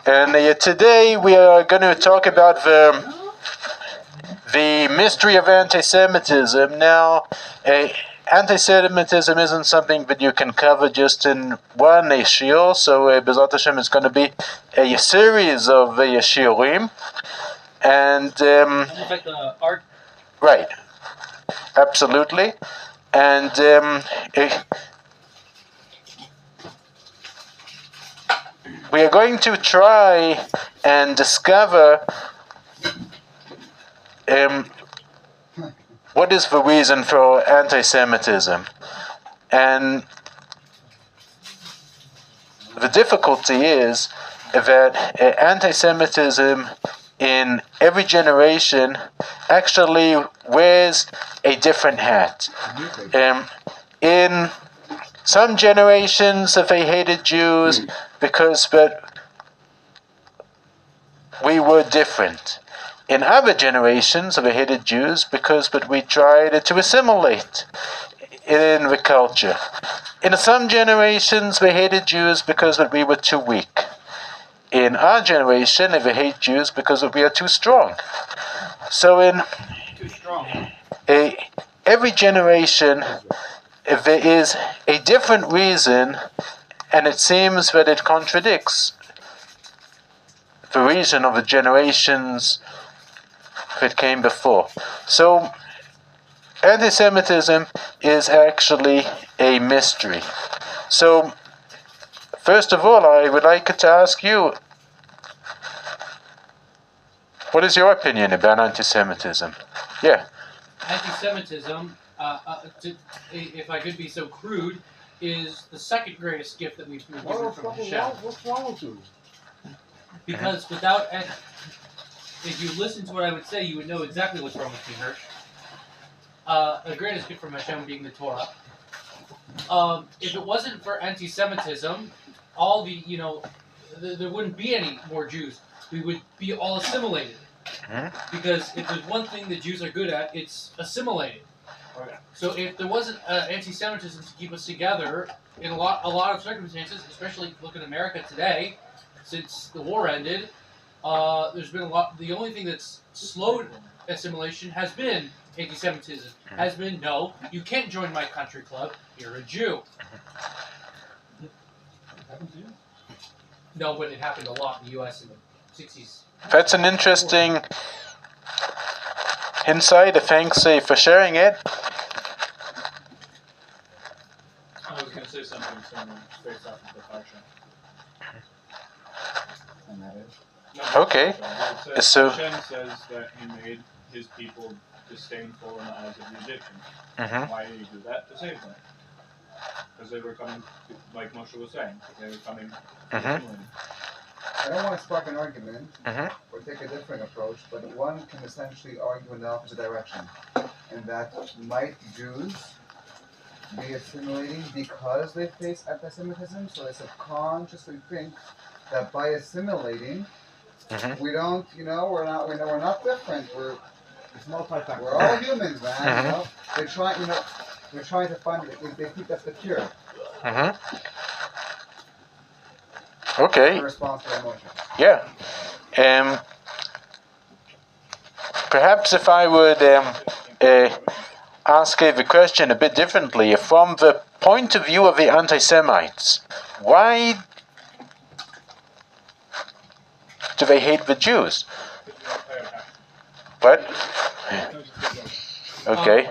And today we are going to talk about the mystery of anti-Semitism. Now, anti-Semitism isn't something that you can cover just in one shiur, so B'ezrat Hashem is going to be a series of shiurim. And almost like the art. Right, absolutely. And we are going to try and discover what is the reason for anti-Semitism. And the difficulty is that anti-Semitism in every generation actually wears a different hat. In some generations, they hated Jews because we were different. In other generations, they hated Jews because we tried to assimilate in the culture. In some generations, they hated Jews because we were too weak. In our generation, they hate Jews because we are too strong. So in every generation, there is a different reason, and it seems that it contradicts the reason of the generations that came before. So anti-Semitism is actually a mystery. So first of all, I would like to ask you, what is your opinion about anti-Semitism? Yeah. Anti-Semitism, if I could be so crude, is the second greatest gift that we've been given from Hashem. What's wrong with you? Because if you listen to what I would say, you would know exactly what's wrong with me, Hirsch. The greatest gift from Hashem being the Torah. If it wasn't for anti-Semitism, there wouldn't be any more Jews. We would be all assimilated. Because if there's one thing that Jews are good at, it's assimilating. So if there wasn't anti-Semitism to keep us together, in a lot of circumstances, especially look at America today, since the war ended, there's been a lot. The only thing that's slowed assimilation has been anti-Semitism. Has been, no, you can't join my country club. You're a Jew. No, but it happened a lot in the U.S. in the 60s. That's an interesting insight. Thanks for sharing it. I was going to say something based off of the parsha. And that is? Okay. So Hashem says that he made his people disdainful in the eyes of the Egyptians. Why did he do that? To save them. Because they were coming, like Moshe was saying, they were coming assimilated. I don't want to spark an argument or take a different approach, but one can essentially argue in the opposite direction. And that might Jews be assimilating because they face anti-Semitism? So they subconsciously think that by assimilating, we don't, we're not different. We're all humans, man. They're trying to find. They think that's the cure. Okay. In response to emotion. Yeah. Perhaps if I would ask the question a bit differently, from the point of view of the anti-Semites, why do they hate the Jews? What? Okay.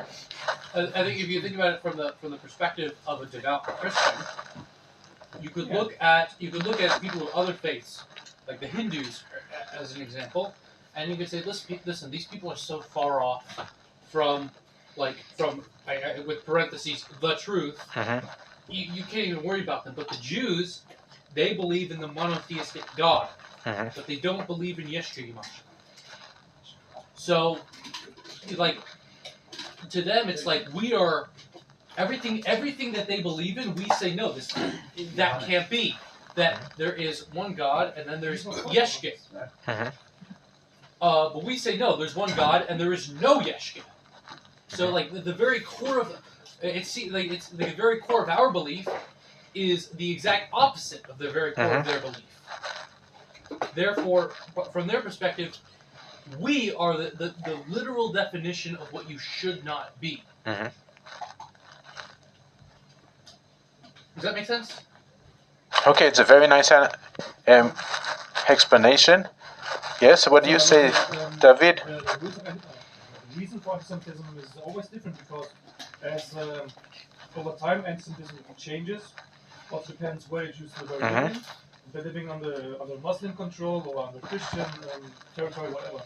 I think if you think about it from the perspective of a devout Christian, you could look at people of other faiths, like the Hindus, as an example, and you could say, listen, these people are so far off from with parentheses, the truth. You can't even worry about them. But the Jews, they believe in the monotheistic God, but they don't believe in Yeshua. So, to them, it's like we are everything that they believe in. We say no, that can't be. That there is one God and then there's Yeshua. But we say no, there's one God and there is no Yeshua. So the very core of the very core of our belief is the exact opposite of the very core of their belief. Therefore, from their perspective, we are the literal definition of what you should not be. Does that make sense? Okay, it's a very nice explanation. Yes, what do you say, David? The reason for anti-Semitism is always different because as over time anti-Semitism changes. Also depends where Jews are living. If they're living under Muslim control or under Christian territory, whatever.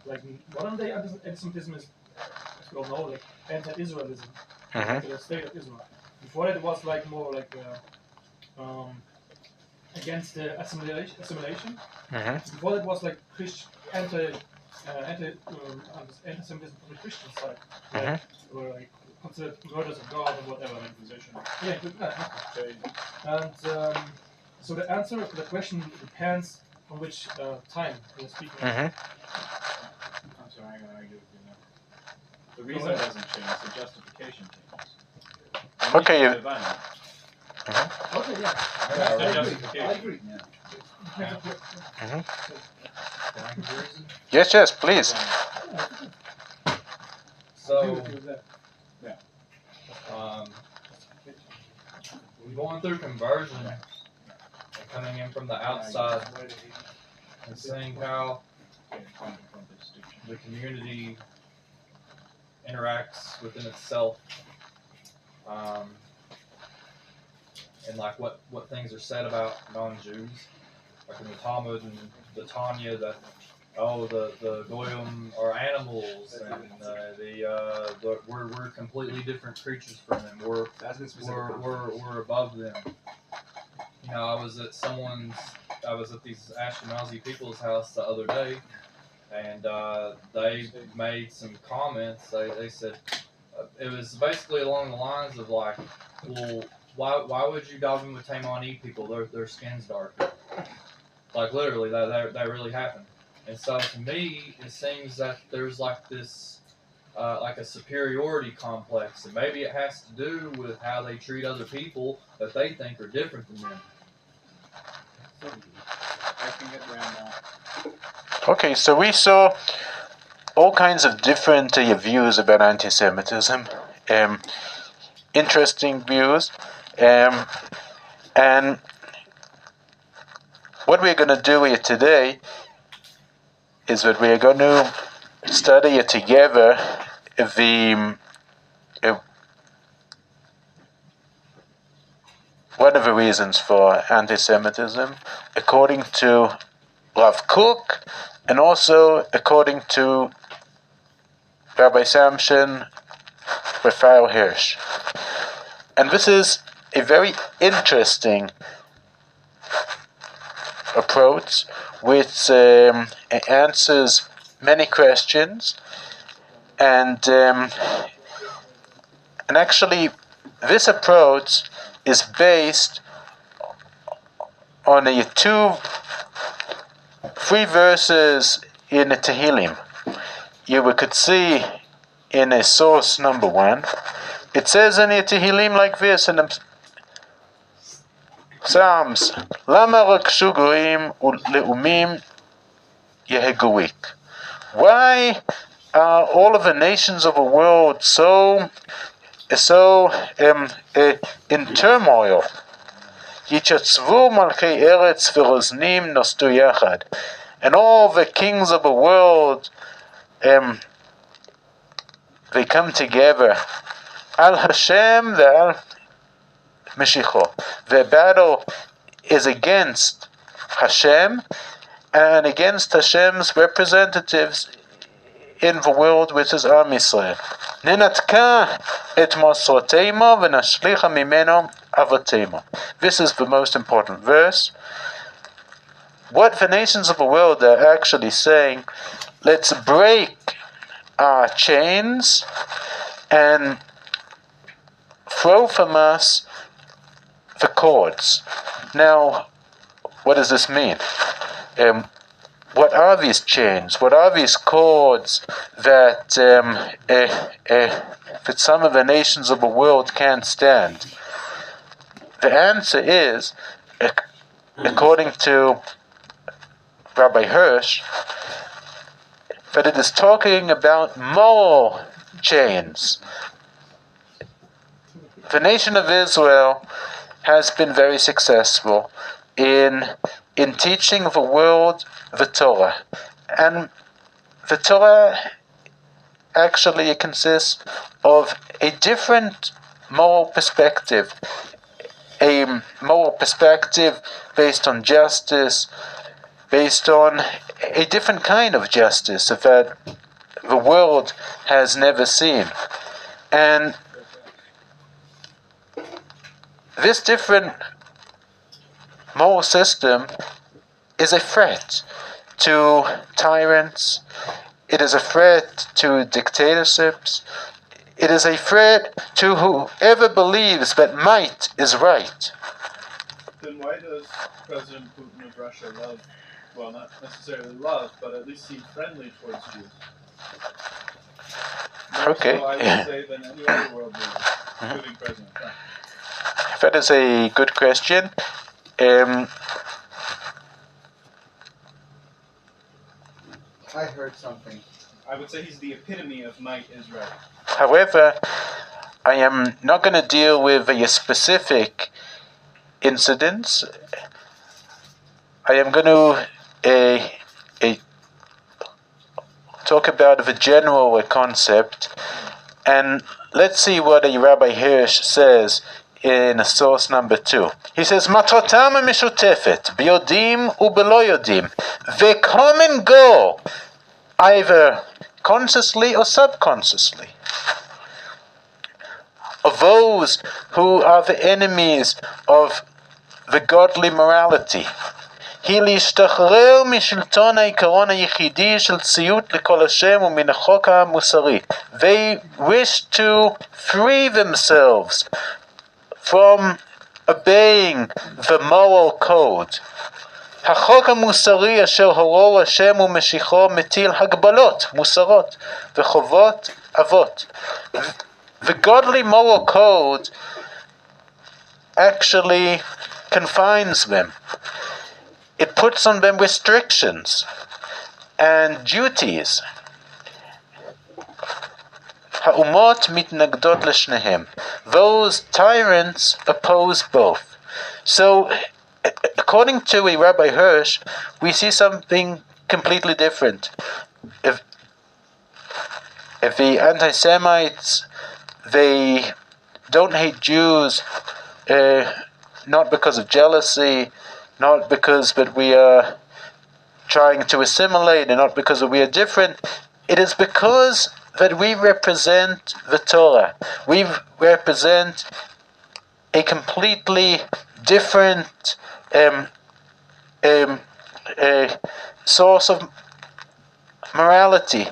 Like modern day anti-Semitism is, as we all know, like anti-Israelism, like the state of Israel. Before that, it was like more like against the assimilation. Before that, was like anti-Semitism from the Christian side, like, or like considered murders of God or whatever. Inquisition. And so the answer to the question depends on which time we're speaking. I'm sorry, I'm going to argue with you now. The reason doesn't change, the justification changes. Okay. Okay, yeah. I agree. Yes, please. So, going through conversion and coming in from the outside and seeing how the community interacts within itself, and like what things are said about non-Jews, like in the Talmud and the Tanya, that the Goyim are animals, and we're completely different creatures from them. We're above them. You know, I was at these Ashkenazi people's house the other day, and they made some comments. They said it was basically along the lines of like, well, why would you dog them with Taimani people? Their skin's darker. Like literally, that really happened. And so to me, it seems that there's like this, like a superiority complex, and maybe it has to do with how they treat other people that they think are different than them. I can get around that. Okay, so we saw all kinds of different views about anti-Semitism, interesting views, and what we're going to do here today is that we're going to study it together one of the reasons for anti-Semitism according to Rav Kook and also according to Rabbi Samson Raphael Hirsch. And this is a very interesting approach which answers many questions, and actually this approach is based on three verses in the Tehillim. You could see in a source number 1, it says in the Tehillim like this in the Psalms, Lama rakshu goyim u'le'umim yehegoik. Why are all of the nations of the world so in turmoil? Yichatzvu malchei eretz v'roznim nostu yachad. And all the kings of the world, they come together. Al Hashem ve'al Meshicho. The battle is against Hashem and against Hashem's representatives in the world, which is Am Yisrael. Nenatka et masrotema v'nashlicha mimeno avotema. This is the most important verse. What the nations of the world are actually saying, let's break our chains and throw from us the cords. Now, what does this mean? What are these chains? What are these cords that some of the nations of the world can't stand? the answer is, according to Rabbi Hirsch, that it is talking about moral chains. The nation of Israel has been very successful in teaching the world the Torah. And the Torah actually consists of a different moral perspective. A moral perspective based on justice, based on a different kind of justice that the world has never seen. And this different moral system is a threat to tyrants. It is a threat to dictatorships. It is a threat to whoever believes that might is right. Then why does President Putin of Russia love, well, not necessarily love, but at least seem friendly towards Jews? More Okay. so, I would say, than any other world leader, including President Trump. That is a good question. I heard something. I would say he's the epitome of might is right. However, I am not going to deal with a specific incidents. I am going to talk about the general concept, and let's see what a Rabbi Hirsch says in source number 2. He says, "Matratam mishutefet, biyodim ubelo yodim." The common goal, either consciously or subconsciously, of those who are the enemies of the godly morality, היא להשתחרר משלטון העיקרון היחידי של ציות לכל השם ומן החוק המוסרי. They wish to free themselves from obeying the moral code. החוק המוסרי אשר הורו השם ומשיחו מטיל הגבלות מוסרות וחובות אבות. The godly moral code actually confines them. It puts on them restrictions and duties. האומות מתנגדות לשניהם. Those tyrants oppose both. So, according to a Rabbi Hirsch, we see something completely different. If the anti-Semites, they don't hate Jews, not because of jealousy, not because that we are trying to assimilate, and not because that we are different. It is because that we represent the Torah. We represent a completely different source of morality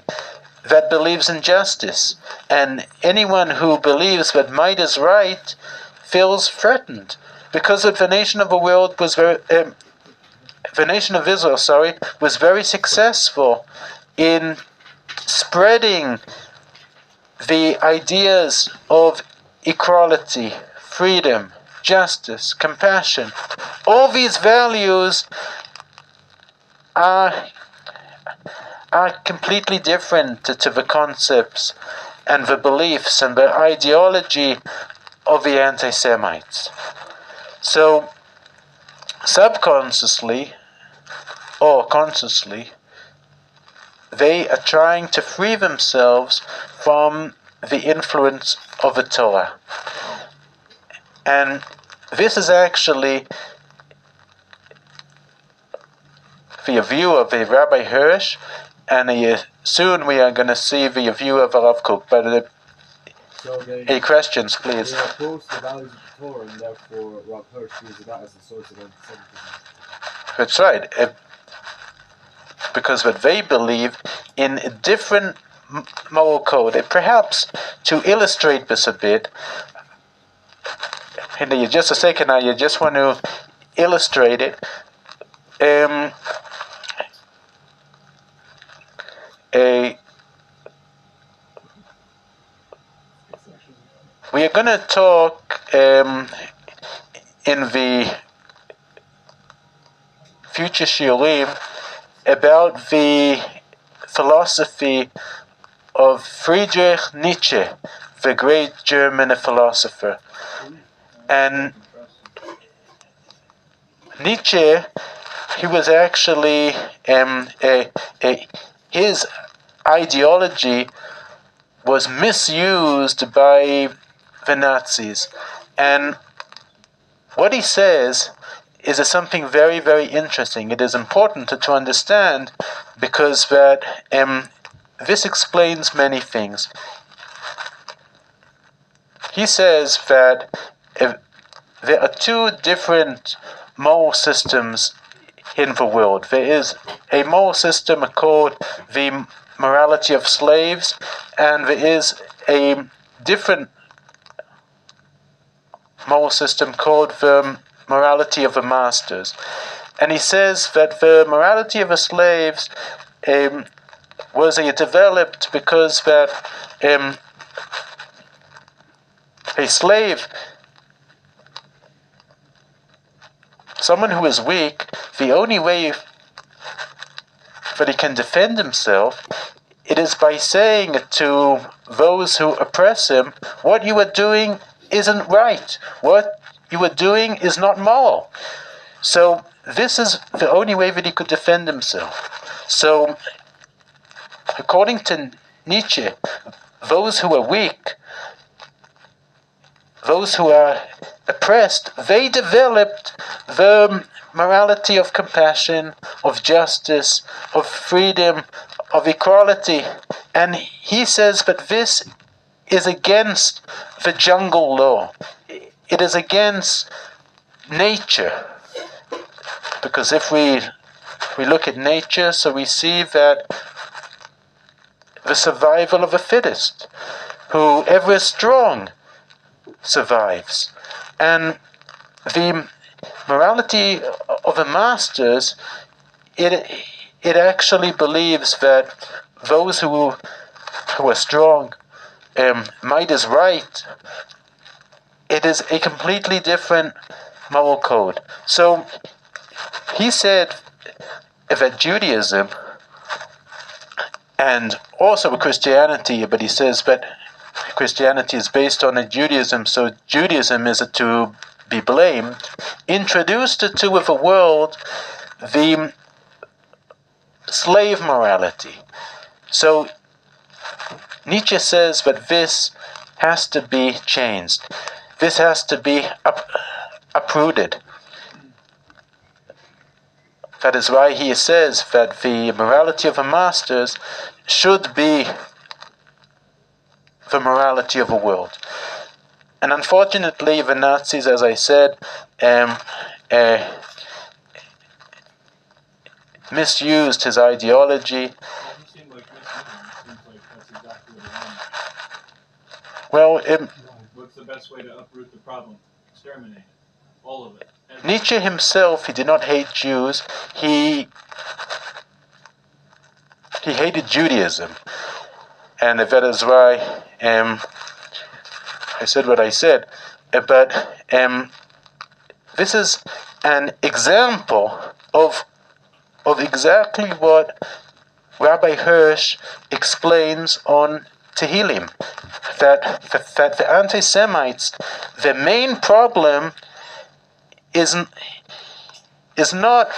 that believes in justice. And anyone who believes that might is right feels threatened, because the nation of the world was the nation of Israel, was very successful in spreading the ideas of equality, freedom, justice, compassion. All these values are completely different to the concepts and the beliefs and the ideology of the anti-Semites. So, subconsciously or consciously, they are trying to free themselves from the influence of the Torah. And this is actually the view of the Rabbi Hirsch, and soon we are going to see the view of Rav Kook. But any questions, please? They oppose the values of the Torah, and therefore Rav Hirsch uses that as a source of anti-Semitism. That's right. Because what they believe in a different moral code. Perhaps to illustrate this a bit, and just a second, I just want to illustrate it. We are going to talk in the future shiurim about the philosophy of Friedrich Nietzsche, the great German philosopher. And Nietzsche, he was actually his ideology was misused by the Nazis. And what he says is something very, very interesting. It is important to understand because that this explains many things. He says that there are two different moral systems in the world. There is a moral system called the morality of slaves, and there is a different moral system called the morality of the masters. And he says that the morality of the slaves was developed because that a slave, someone who is weak, the only way that he can defend himself, it is by saying to those who oppress him, what you are doing isn't right. What you are doing is not moral. So this is the only way that he could defend himself. So according to Nietzsche, those who are weak, those who are oppressed, they developed the morality of compassion, of justice, of freedom, of equality. And he says that this is against the jungle law. It is against nature. Because if we look at nature, so we see that the survival of the fittest, whoever is strong, survives. And the morality of the masters, it actually believes that those who are strong, might is right. It is a completely different moral code. So he said that Judaism and also Christianity, but he says that Christianity is based on a Judaism, so Judaism is to be blamed, introduced to the world the slave morality. So Nietzsche says that this has to be changed. This has to be uprooted. That is why he says that the morality of the masters should be the morality of the world. And unfortunately, the Nazis, as I said, misused his ideology. It doesn't seem like misusing. It seems like that's exactly what he wanted. Well, What's the best way to uproot the problem? Exterminate it. All of it. Nietzsche himself, he did not hate Jews. He hated Judaism. And that is why I said what I said. But this is an example of exactly what Rabbi Hirsch explains on Tehillim. That the anti-Semites, the main problem is not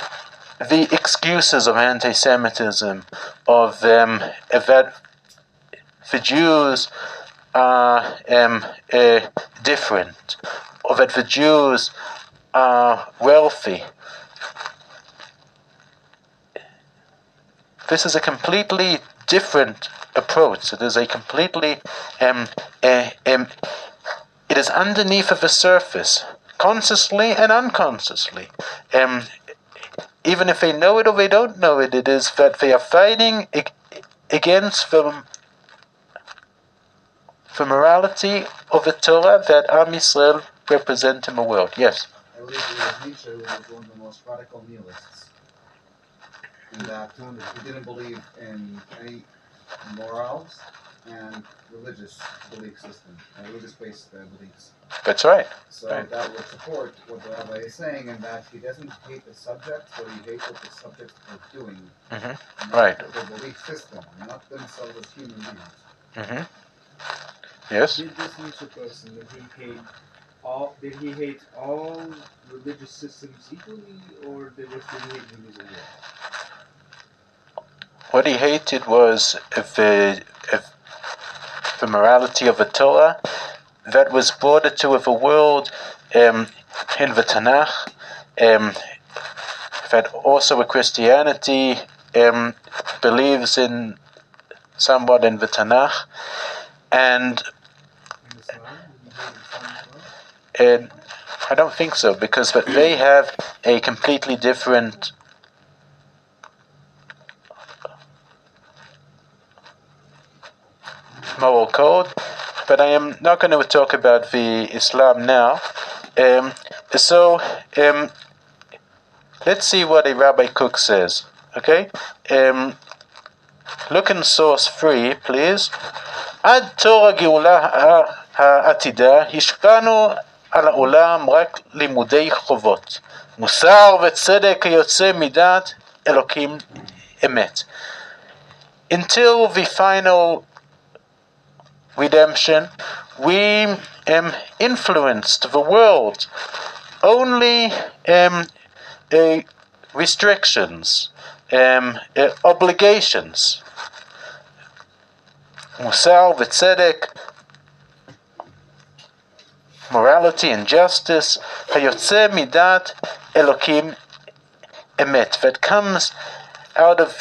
the excuses of anti-Semitism, of that the Jews are different, or that the Jews are wealthy. This is a completely different approach. It is a completely it is underneath of the surface, consciously and unconsciously. Even if they know it or they don't know it, it is that they are fighting against the morality of the Torah that Am Yisrael represent in the world. Yes? I believe it was Nietzsche who was one of the most radical nihilists. In that he didn't believe in any morals, and religious belief system, and religious-based beliefs. That's right. So Right. that would support what the rabbi is saying, in that he doesn't hate the subjects, but he hates what the subjects are doing. Mhm. Not Right. the belief system, not themselves as human beings. Mm-hmm. Yes. Did this Nietzsche person, did he hate all religious systems equally, or did he hate Jews as well? What he hated was the morality of the Torah that was brought into the world in the Tanakh, that also Christianity believes in somewhat in the Tanakh, and In Islam? Did he hate Islam as well? I don't think so, because they have a completely different moral code, but I am not going to talk about the Islam now. Let's see what a Rabbi Cook says. Okay? Look in source 3, please. עד תור הגאולה העתידה השקענו על העולם רק לימודי חובות. מוסר וצדק היוצא מדעת אלוקים אמת. Until the final redemption, we influenced the world only restrictions, obligations. Musar v'tzedek, morality and justice, hayotze midat elokim emet, that comes out of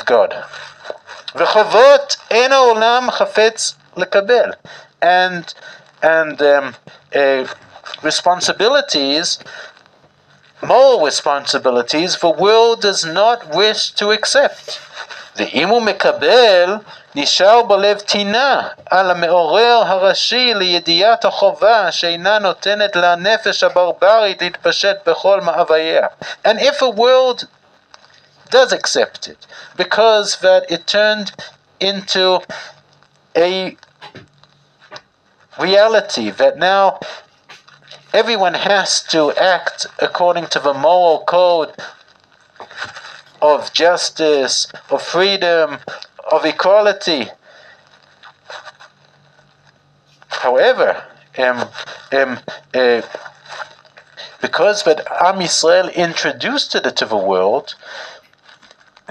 God. V'chovot en ha'olam chafetz lekabel, and responsibilities, moral responsibilities, the world does not wish to accept. ואם הוא מקבל, נשאר בלב טינה על המעורר הראשי לידיעת החובה שאינה נותנת לנפש הברברית להתפשט בכל מאווייה. And if a world does accept it, because that it turned into a reality that now everyone has to act according to the moral code of justice, of freedom, of equality. However, because that Am Yisrael introduced it to the world,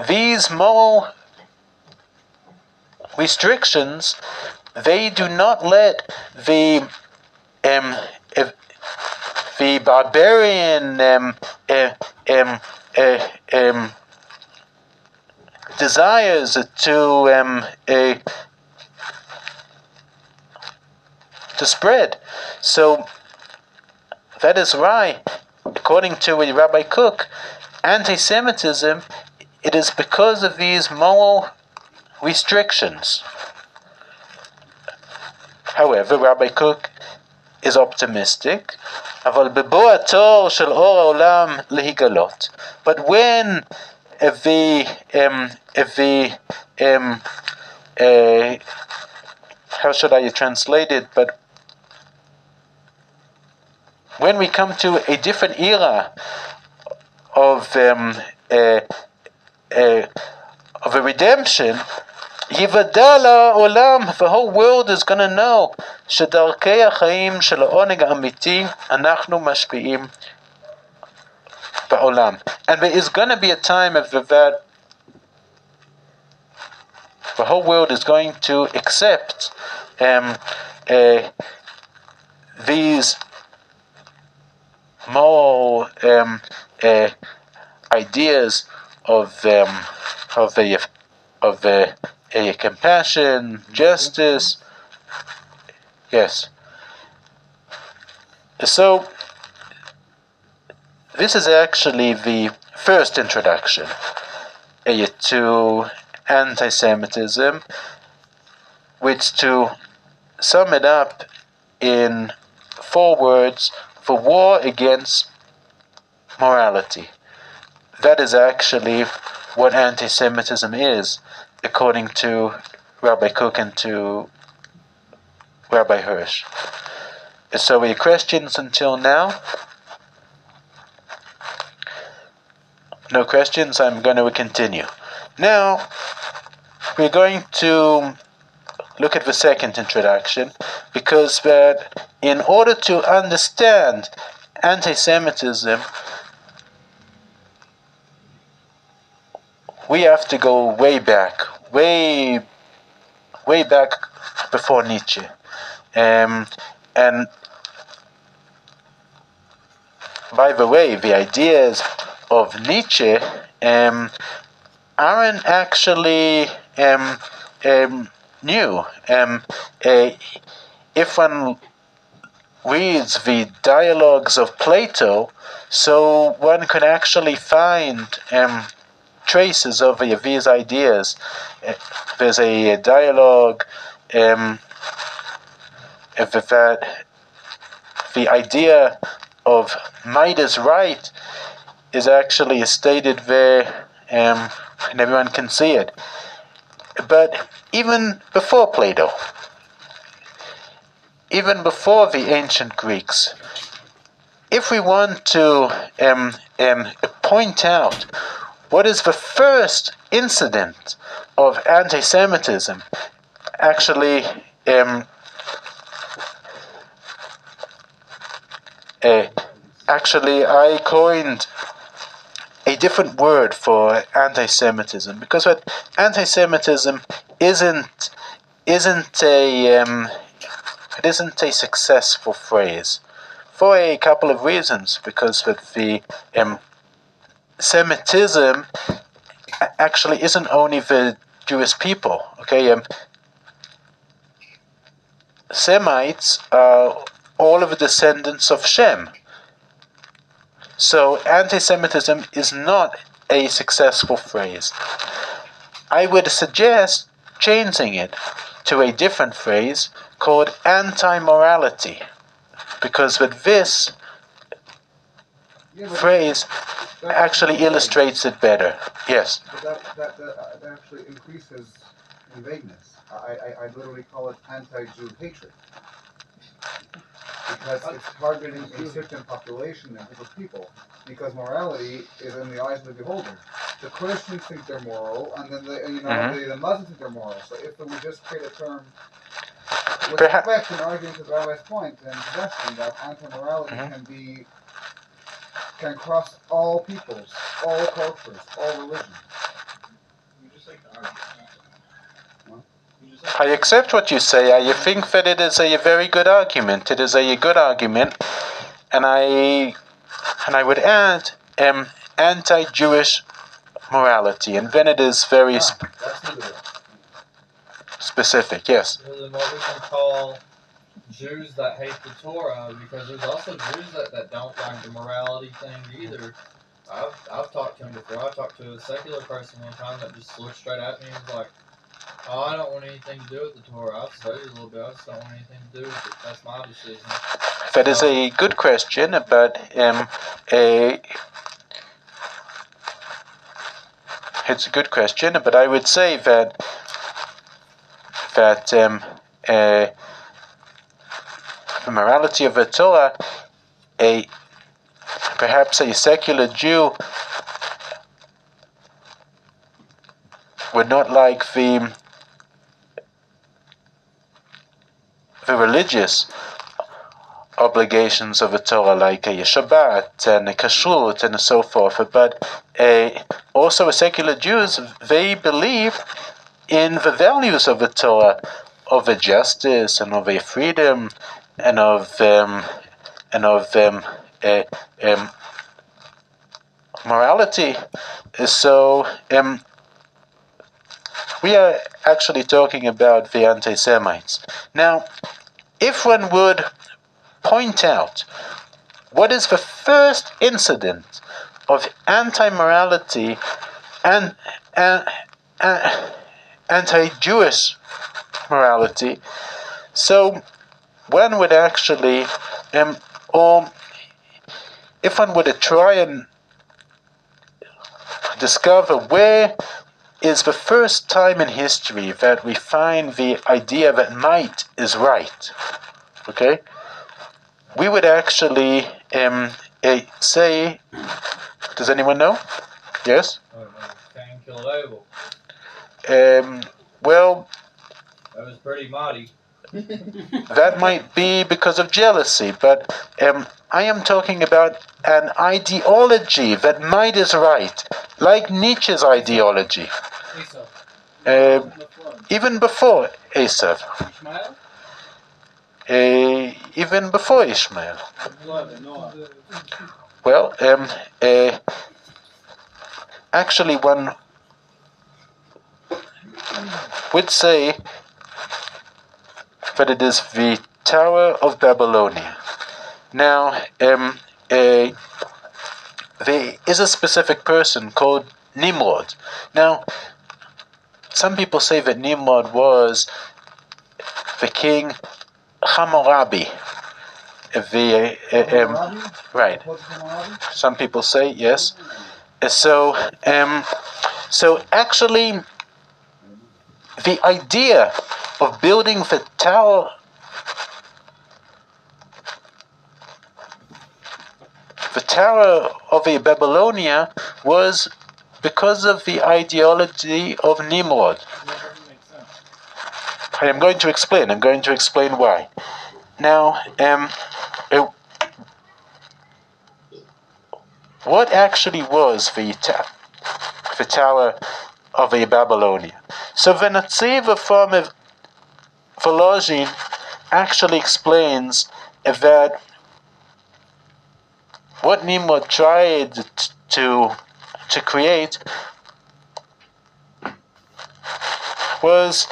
these moral restrictions, they do not let the barbarian desires to spread. So that is why, according to Rabbi Cook, anti-Semitism, it is because of these moral restrictions. However, Rabbi Cook is optimistic, אבל בבוא התור של אור העולם להיגלות. But when how should I translate it? But when we come to a different era of a redemption, יוודע לעולם, the whole world is going to know שדרכי החיים של העונג האמיתי אנחנו משפיעים בעולם. And there is going to be a time of that the whole world is going to accept these moral ideas of compassion, justice. Yes. So this is actually the first introduction to anti-Semitism, which, to sum it up in 4 words, the war against morality. That is actually what anti-Semitism is, according to Rabbi Cook and to Rabbi Hirsch. So any questions until now? No questions? I'm going to continue. Now, we're going to look at the second introduction, because that in order to understand anti-Semitism, we have to go way back before Nietzsche. And by the way, the ideas of Nietzsche aren't actually new. If one reads the dialogues of Plato, so one could actually find traces of these ideas. There's a dialogue that the idea of might is right is actually stated there, and everyone can see it. But even before Plato, even before the ancient Greeks, if we want to point out what is the first incident of anti-Semitism, actually I coined a different word for anti-Semitism, because what anti-Semitism isn't a successful phrase for a couple of reasons. Because with the Semitism actually isn't only the Jewish people. Okay, Semites are all of the descendants of Shem. So anti-Semitism is not a successful phrase. I would suggest changing it to a different phrase called anti-morality, because with this phrase actually illustrates it better. Yes? But that actually increases in vagueness. I literally call it anti-Jew hatred. Because it's targeting a certain population and group of people. Because morality is in the eyes of the beholder. The Christians think they're moral, and then the Muslims think they're moral. So if we just create a term with respect and arguing to the Rabbi's point and suggesting that anti-morality can cross all peoples, all cultures, all religions. You just like to argue. I accept what you say. I think that it is a very good argument. It is a good argument, and I would add anti-Jewish morality, and then it is very specific. Yes. Well, then what we can call Jews that hate the Torah, because there's also Jews that don't like the morality thing either. I've talked to him before. I talked to a secular person one time that just looked straight at me and was like, "Oh, I don't want anything to do with the Torah. I've studied a little bit. I just don't want anything to do with it. That's my decision." That is a good question, but it's a good question. But I would say that the morality of the Torah, perhaps a secular Jew would not like the religious obligations of the Torah, like a Shabbat and a Kashrut and so forth. But also secular Jews, they believe in the values of the Torah, of the justice and of the freedom and of morality. So we are actually talking about the anti-Semites. Now, if one would point out what is the first incident of anti-morality and anti-Jewish morality, so one would actually, or if one would try and discover where is the first time in history that we find the idea that might is right. Okay? We would actually say, does anyone know? Yes? Cain killed Abel. Well, That was pretty mighty. that might be because of jealousy, but I am talking about an ideology that might is right, like Nietzsche's ideology. Esau. Even before Esav. Ishmael? Even before Ishmael. Noah. Well, actually one would say that it is the Tower of Babylonia. Now, there is a specific person called Nimrod. Now, some people say that Nimrod was the king Hammurabi. Right. Some people say yes. So actually, the idea of building the Tower of Babylonia was because of the ideology of Nimrod. I'm going to explain. Why. Now, what actually was the Tower of Babylonia? So the Netziv from Volozhin actually explains that what Nimrod tried to create was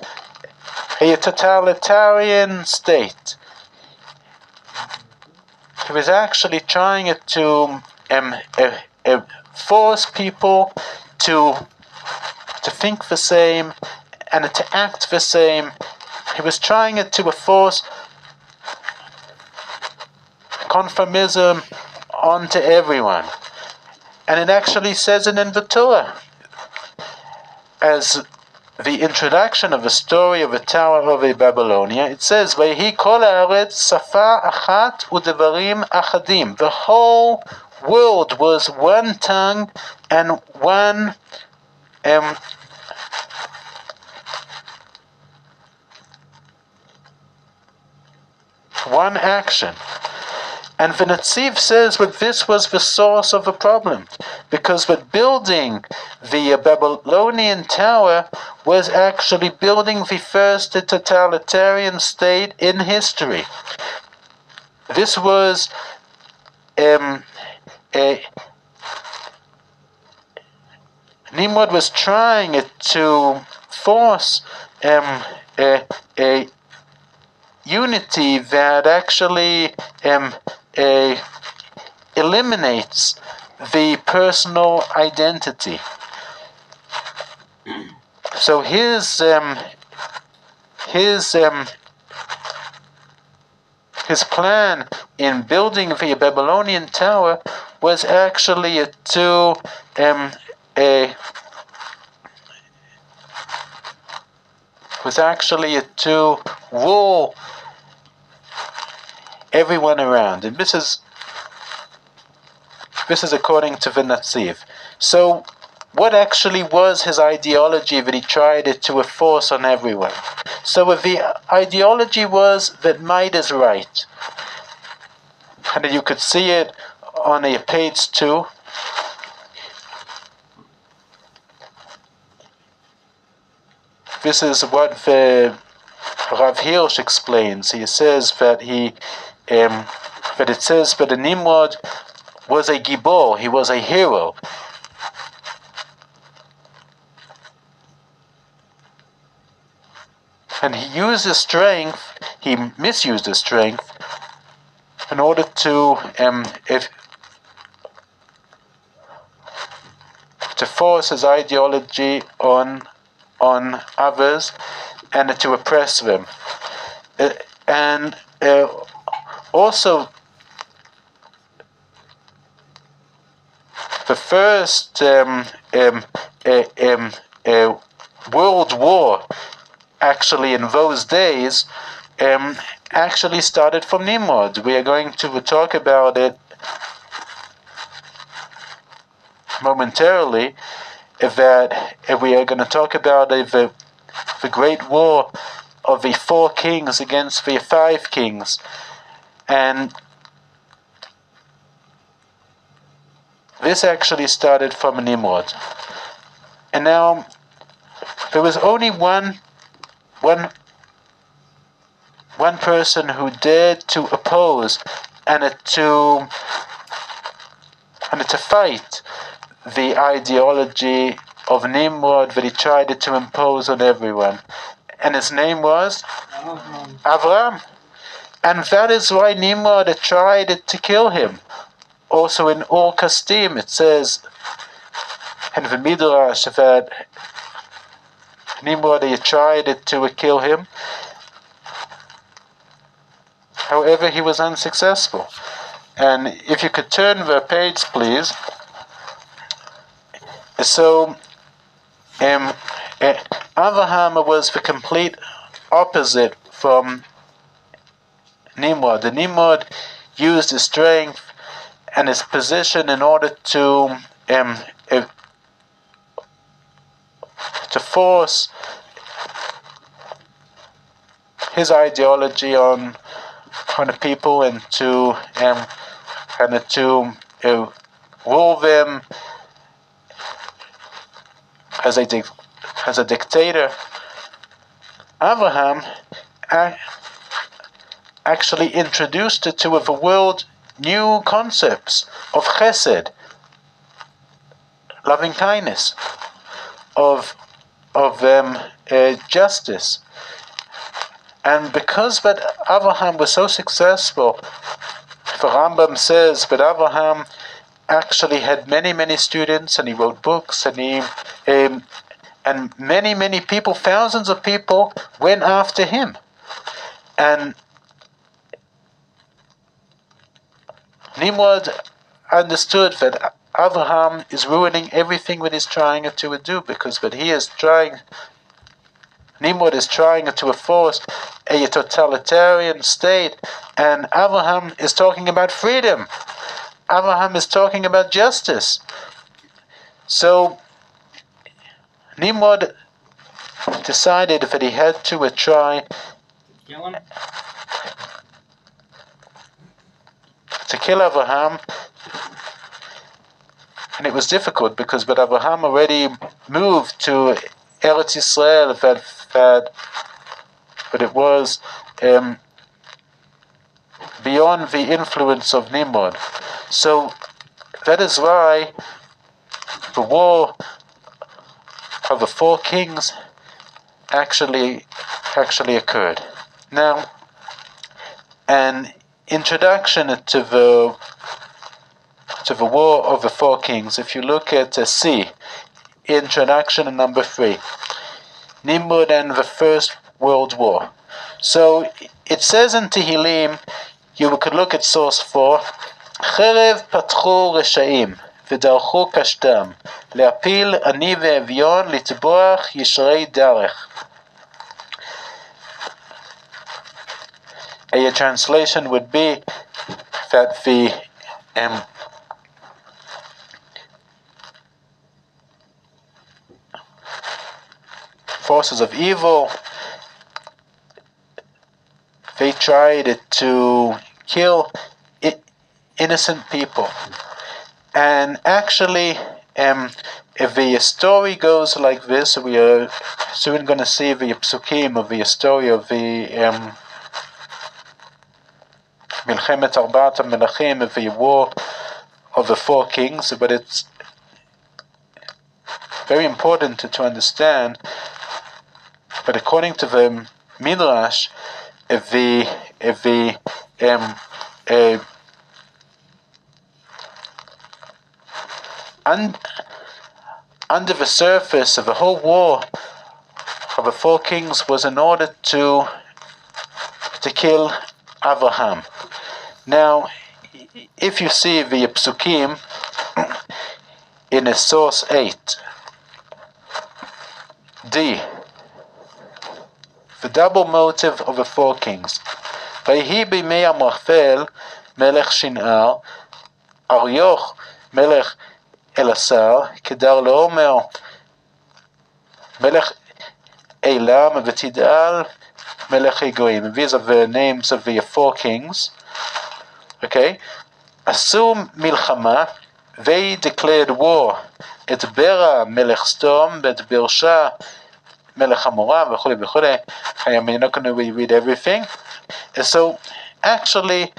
a totalitarian state. He was actually trying to force people to think the same and to act the same. He was trying to force conformism onto everyone. And it actually says it in the Torah as the introduction of the story of the Tower of Babylonia. It says, "Vayhi kol haaretz safa achat udevarim achadim." The whole world was one tongue and one action. And the Netziv says that this was the source of the problem, because that building the Babylonian tower was actually building the first totalitarian state in history. This was Nimrod was trying to force a unity that actually eliminates the personal identity. So his plan in building the Babylonian tower was actually to rule everyone around, and this is according to the Netziv. So, what actually was his ideology that he tried to enforce on everyone? So, the ideology was that might is right, and you could see it on page 2. This is what the Rav Hirsch explains. He says that it says that the Nimrod was a gibor, he was a hero. And he used his strength, he misused his strength, in order to force his ideology on others and to oppress them. And also, the first world war, actually in those days, actually started from Nimrod. We are going to talk about it momentarily, that we are going to talk about the great war of the 4 kings against the 5 kings. And this actually started from Nimrod. And now, there was only one person who dared to oppose and to fight the ideology of Nimrod that he tried to impose on everyone. And his name was Avraham. And that is why Nimrod tried to kill him. Also in Or Kasdim it says in the Midrash that Nimrod tried to kill him. However, he was unsuccessful. And if you could turn the page, please. So, Avraham was the complete opposite from Nimrod. The Nimrod used his strength and his position in order to force his ideology on the people and to rule them as a dictator. Avraham actually introduced to the world new concepts of chesed, loving kindness, of justice. And because that Avraham was so successful, the Rambam says that Avraham actually had many students, and he wrote books, and and many people, thousands of people, went after him. And Nimrod understood that Avraham is ruining everything that he's trying to do, because that Nimrod is trying to enforce a totalitarian state, and Avraham is talking about freedom. Avraham is talking about justice. So Nimrod decided that he had to try to kill Avraham, and it was difficult because but Avraham already moved to Eretz Yisrael, but it was beyond the influence of Nimrod. So that is why the war of the 4 kings actually occurred. Now, an introduction to the war of the 4 kings. If you look at C, introduction number 3, Nimrod and the First World War. So it says in Tehillim, you could look at source 4, חרב פתחו רשעים ודרכו קשתם להפיל עני ואביון לטבוח ישרי דרך. A translation would be that the forces of evil, they tried to kill innocent people. And actually, if the story goes like this, we are soon going to see the psukim of the story of the Milchemet Arbat HaMelachim, of the war of the 4 kings, but it's very important to understand that according to the Midrash, under the surface of the whole war of the 4 kings was in order to kill Avraham. Now, if you see the psukim in source 8, D. The double motive of the four kings. ויהי בימי אמרפל מלך שנער, אריוך מלך אלעשר, כדר לעומר מלך Elam, ותדעל מלך הגויים. These are the names of the four kings. Okay? עשו מלחמה, they declared war. את ברע מלך סדום, ואת ברשה מלך עמורה, וכו' וכו'. I'm not going to read everything. So, actually,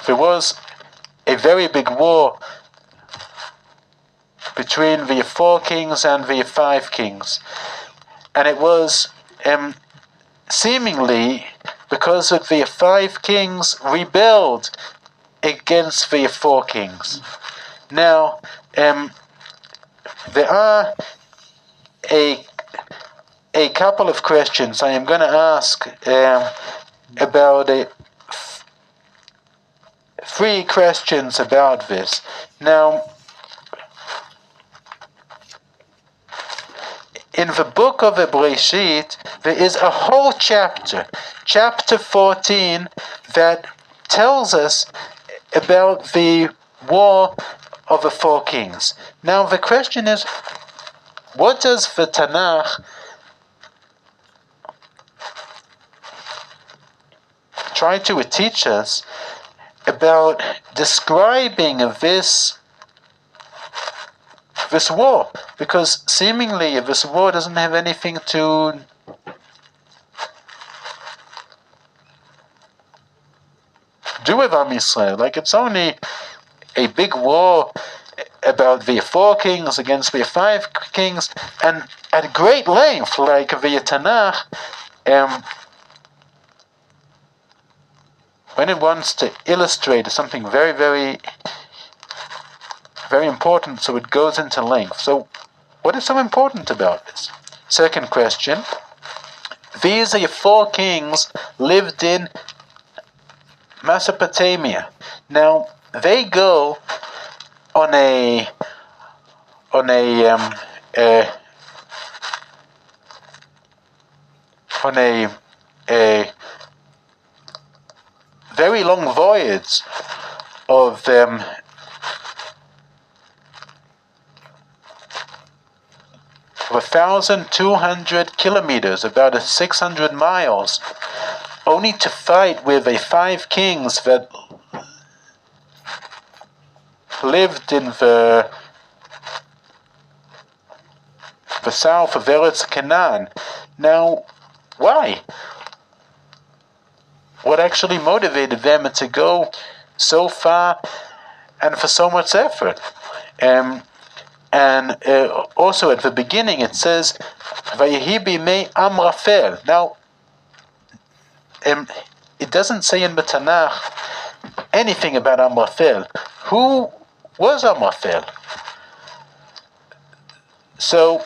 there was a very big war between the four kings and the five kings. And it was seemingly because of the five kings rebelled against the four kings. Now, there are a couple of questions I am going to ask about it. 3 questions about this. Now, in the book of Bereshit, there is a whole chapter, chapter 14, that tells us about the war of the four kings. Now, the question is, what does the Tanakh try to teach us about describing this war? Because seemingly this war doesn't have anything to do with Am Yisrael. Like, it's only a big war about the four kings against the five kings, and at great length, like the Tanakh, when it wants to illustrate something very, very, very important, so it goes into length. So, what is so important about this? Second question. These four kings lived in Mesopotamia. Now, they go on a very long voyage of 1,200 kilometers, about 600 miles, only to fight with the five kings that lived in the south of Eretz Canaan. Now, why? What actually motivated them to go so far and for so much effort? And also at the beginning it says, Vayehi b'mei Amrafel. Now, it doesn't say in the Tanakh anything about Amrafel. Who was Amrafel? So,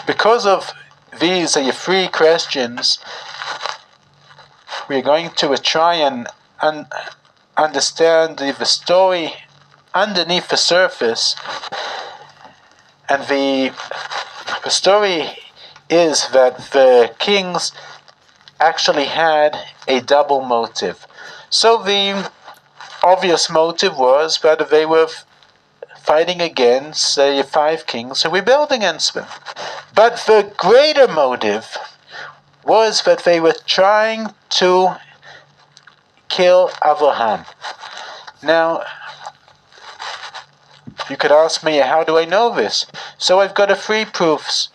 because of these 3 questions, we're going to try and understand the story underneath the surface. And the story is that the kings actually had a double motive. So the obvious motive was that they were fighting against the five kings who rebelled against them. But the greater motive was that they were trying to kill Abraham. Now, you could ask me, how do I know this? So I've got 3 proofs.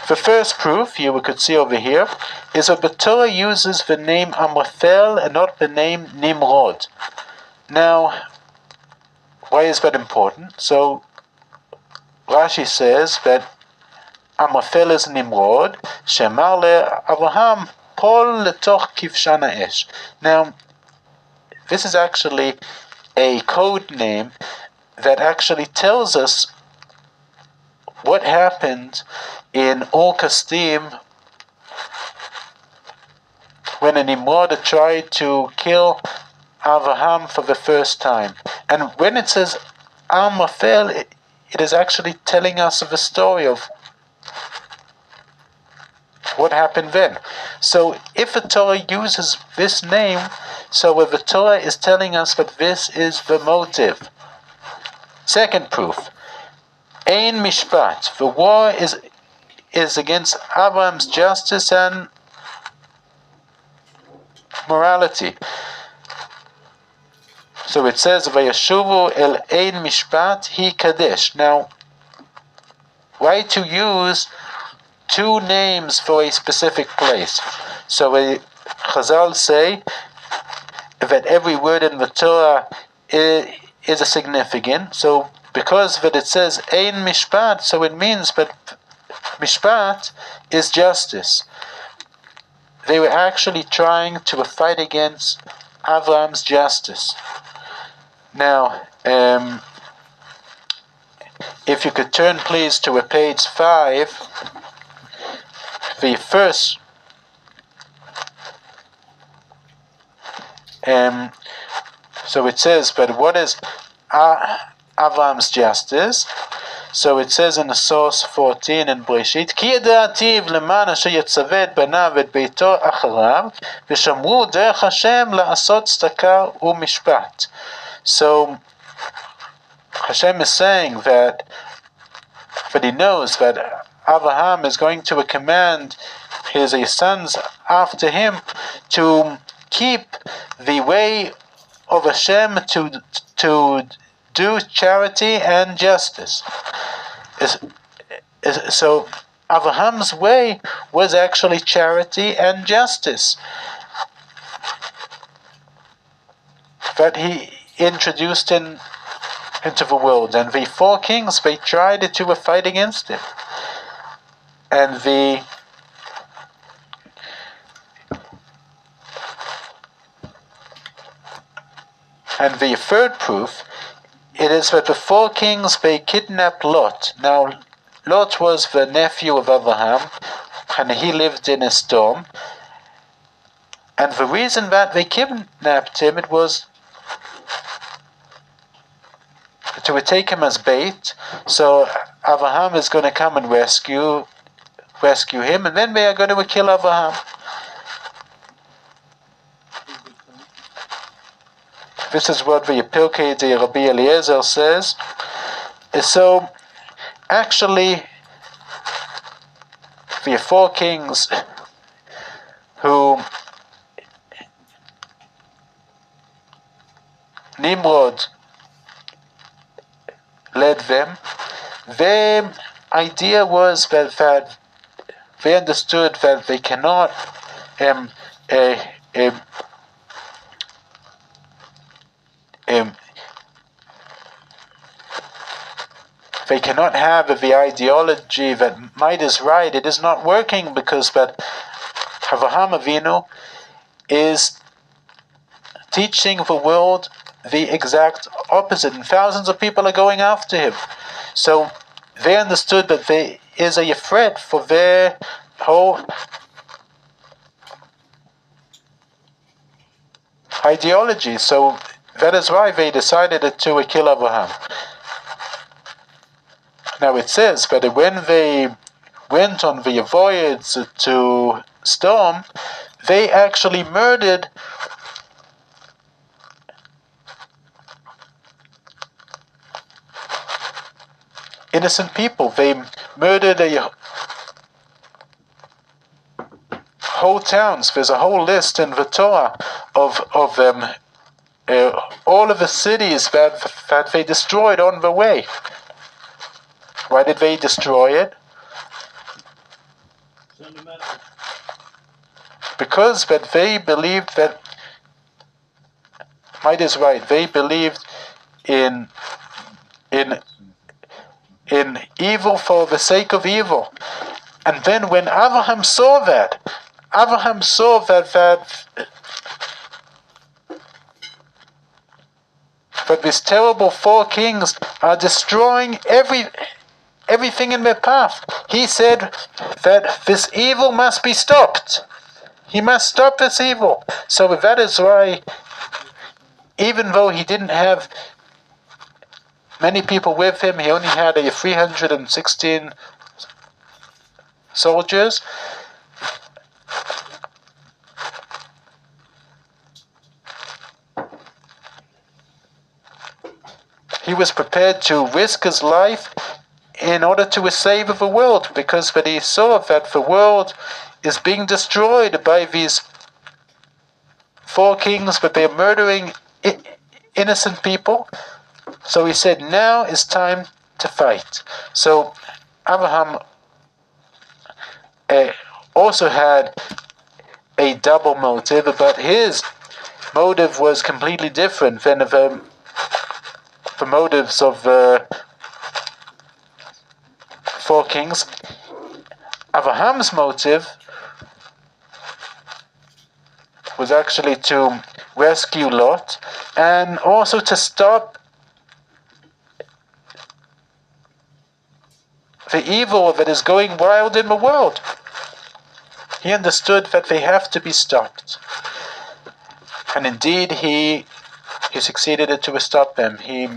The first proof, we could see over here, is that the Torah uses the name Amraphel and not the name Nimrod. Now, why is that important? So, Rashi says that Amraphel is Nimrod, Shemar le-Avraham, Pol letoch kivshan ha'esh. Now, this is actually a code name that actually tells us what happened in Or Kasdim when a Nimrod tried to kill Avraham for the first time. And when it says Am Rafel, it is actually telling us of the story of what happened then. So if the Torah uses this name, so the Torah is telling us that this is the motive. Second proof, Ein Mishpat. The war is against Abraham's justice and morality. So it says, Vayashuvu el Ein Mishpat hi Kadesh. Now, why to use two names for a specific place? So Chazal say that every word in the Torah is a significant. So because that it says Ein Mishpat, so it means that Mishpat is justice. They were actually trying to fight against Avram's justice. Now, if you could turn please to page 5, the first so it says, but what is Avram's justice? So it says in the source 14 in Breshit, Ki yeda'ativ leman asher yatzaveh et banav et beito acharav v'shamru derech Hashem la'asot tzedakah u'mishpat. So Hashem is saying that he knows that Abraham is going to command his sons after him to keep the way of Hashem, to do charity and justice. So Abraham's way was actually charity and justice that he introduced into the world. And the four kings, they tried to fight against it. And the third proof, it is that the four kings, they kidnapped Lot. Now, Lot was the nephew of Abraham, and he lived in a storm. And the reason that they kidnapped him, it was to take him as bait. So Abraham is going to come and rescue him, and then they are going to kill Abraham. This is what the Pirkei de Rabbi Eliezer says. So, actually, the four kings who Nimrod led them, their idea was that they understood that they cannot they cannot have the ideology that might is right. It is not working because that Avraham Avinu is teaching the world the exact opposite, and thousands of people are going after him. So they understood that there is a threat for their whole ideology. So that is why they decided to kill Abraham. Now it says that when they went on the voyage to storm, they actually murdered innocent people. They murdered whole towns. There's a whole list in the Torah of all of the cities that they destroyed on the way. Why did they destroy it? Because that they believed that might is right. They believed in evil for the sake of evil. And then when Abraham saw that these terrible four kings are destroying everything in their path, he said that this evil must be stopped. He must stop this evil. So that is why even though he didn't have many people with him, he only had 316 soldiers. He was prepared to risk his life in order to save the world, because when he saw that the world is being destroyed by these four kings, but they're murdering innocent people. So he said, now is time to fight. So Abraham also had a double motive, but his motive was completely different than the motives of the four kings. Abraham's motive was actually to rescue Lot and also to stop the evil that is going wild in the world. He understood that they have to be stopped. And indeed, he succeeded to stop them. He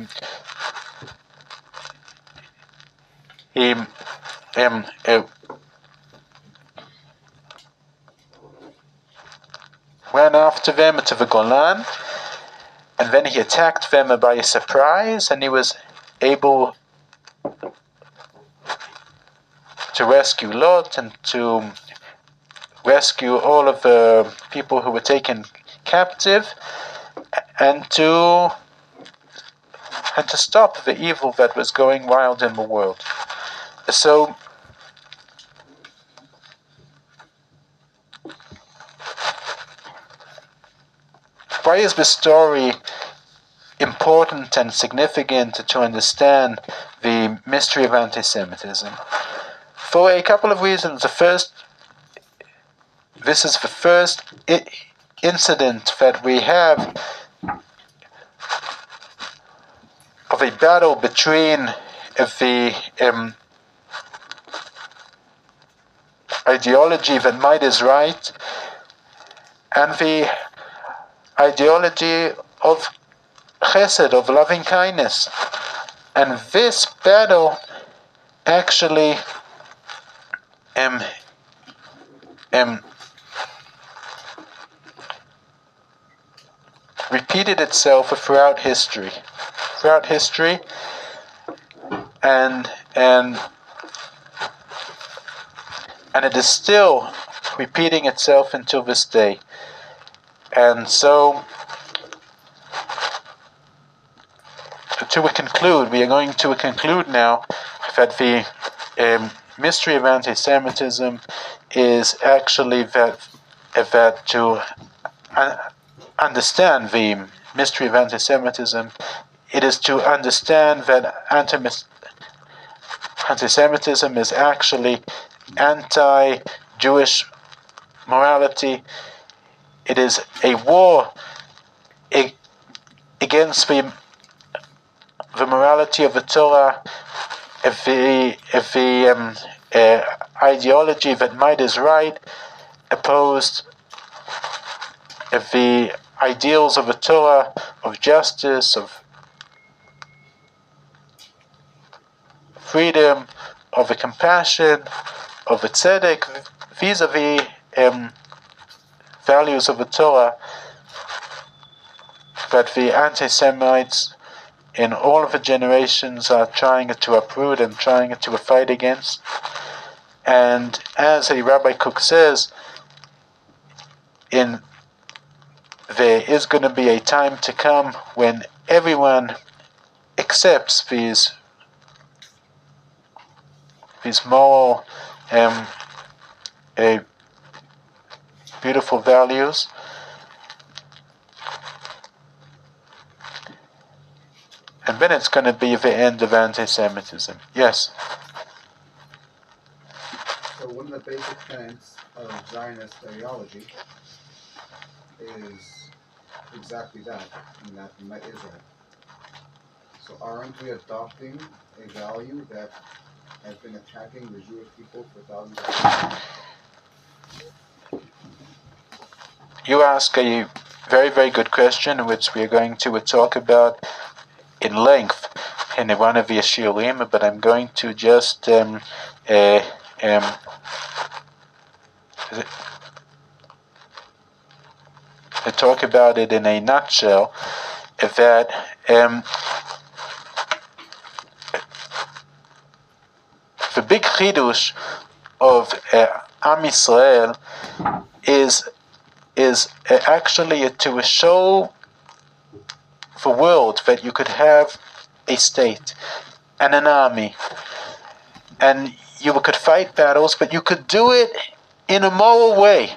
ran after them to the Golan, and then he attacked them by surprise, and he was able to rescue Lot and to rescue all of the people who were taken captive, and to stop the evil that was going wild in the world. So why is the story important and significant to understand the mystery of anti-Semitism? For a couple of reasons. The first, this is the first incident that we have of a battle between the ideology that might is right and the ideology of chesed, of loving kindness. And this battle actually repeated itself throughout history. And it is still repeating itself until this day. And so, we are going to conclude now that the mystery of anti-Semitism is actually that to understand the mystery of anti-Semitism, it is to understand that anti-Semitism is actually anti-Jewish morality. It is a war against the morality of the Torah, the ideology that might is right, opposed the ideals of the Torah, of justice, of freedom, of the compassion, of the tzedek. These are the values of the Torah that the anti-Semites in all of the generations are trying to uproot and trying to fight against. And as a Rabbi Kook says, there is going to be a time to come when everyone accepts these moral beautiful values. And then it's going to be the end of anti-Semitism. Yes? So one of the basic tenets of Zionist ideology is exactly that, in that Israel. So aren't we adopting a value that has been attacking the Jewish people for thousands of years? You ask a very, very good question, which we are going to talk about in length in one of the shiurim, but I'm going to just talk about it in a nutshell. That the big chidush of Am Yisrael is actually to show the world that you could have a state and an army, and you could fight battles, but you could do it in a moral way.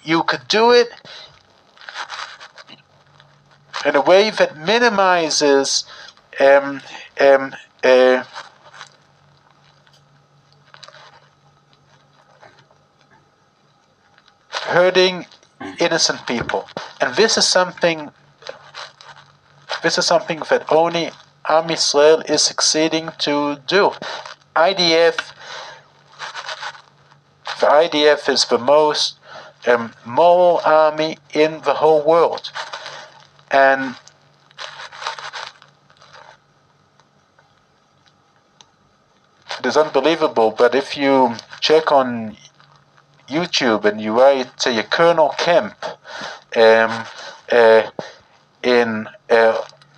You could do it in a way that minimizes hurting innocent people, and this is something that only Am Yisrael is succeeding to do. The IDF is the most moral army in the whole world, and it is unbelievable. But if you check on YouTube and you write Colonel Kemp in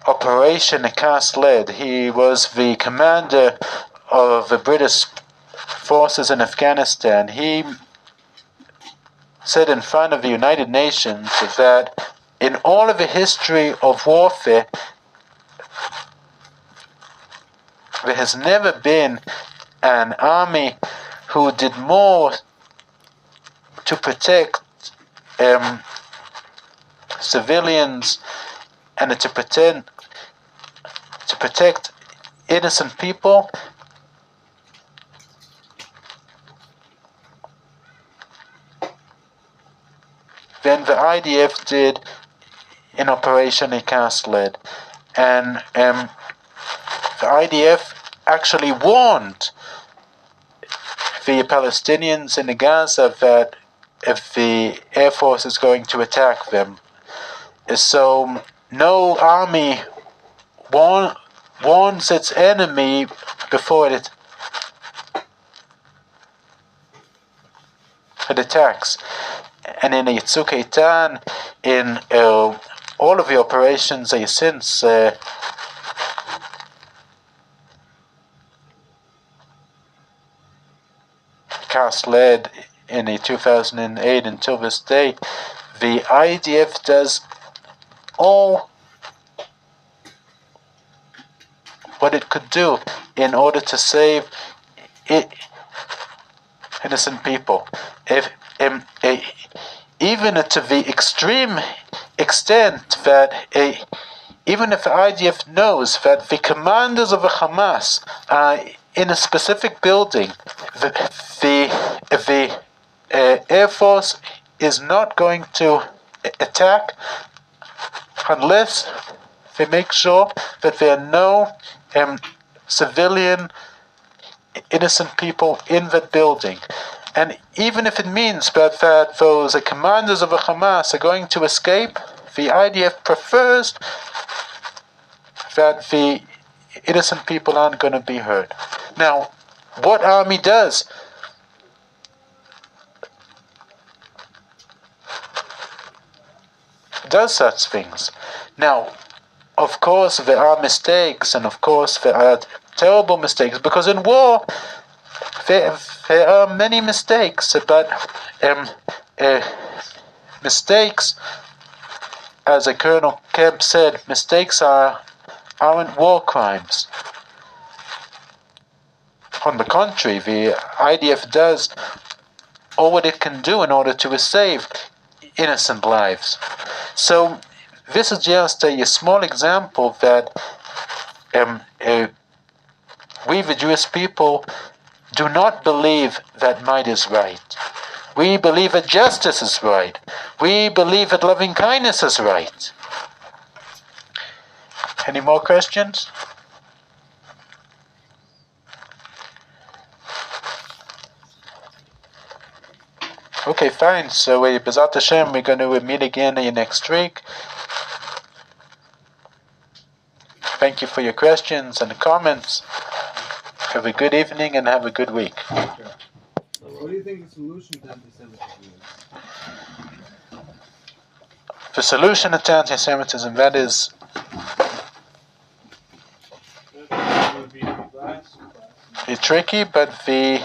Operation Cast Lead, he was the commander of the British forces in Afghanistan. He said in front of the United Nations that in all of the history of warfare, there has never been an army who did more to protect civilians and to protect innocent people than the IDF did in Operation Cast Lead. And the IDF actually warned the Palestinians in Gaza that if the Air Force is going to attack them. So no army warns its enemy before it attacks. And in Yitzhak Eitan, in all of the operations since Cast Lead in 2008 until this day, the IDF does all what it could do in order to save innocent people. Even to the extreme extent that even if the IDF knows that the commanders of the Hamas are in a specific building, the Air Force is not going to attack unless they make sure that there are no civilian innocent people in that building. And even if it means that those commanders of the Hamas are going to escape, the IDF prefers that the innocent people aren't going to be hurt. Now, what army does such things? Now, of course, there are mistakes, and of course, there are terrible mistakes, because in war, there are many mistakes, but mistakes, as Colonel Kemp said, mistakes aren't war crimes. On the contrary, the IDF does all what it can do in order to save innocent lives. So this is just a small example that we, the Jewish people, do not believe that might is right. We believe that justice is right. We believe that loving kindness is right. Any more questions? Okay, fine. So, B'ezrat Hashem, we're going to meet again next week. Thank you for your questions and comments. Have a good evening and have a good week. What do you think the solution to anti-Semitism is? The solution to anti-Semitism, that is tricky, but the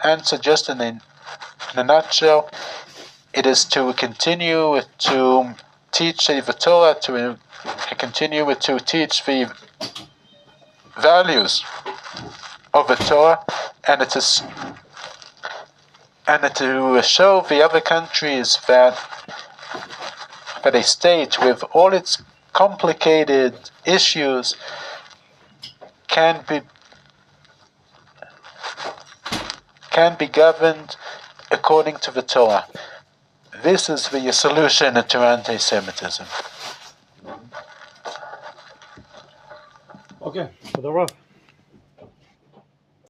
answer, just in a nutshell, it is to continue to teach the Torah, to continue to teach the values of the Torah, and to show the other countries that a state with all its complicated issues can be governed according to the Torah. This is the solution to anti-Semitism. Okay, for the rough.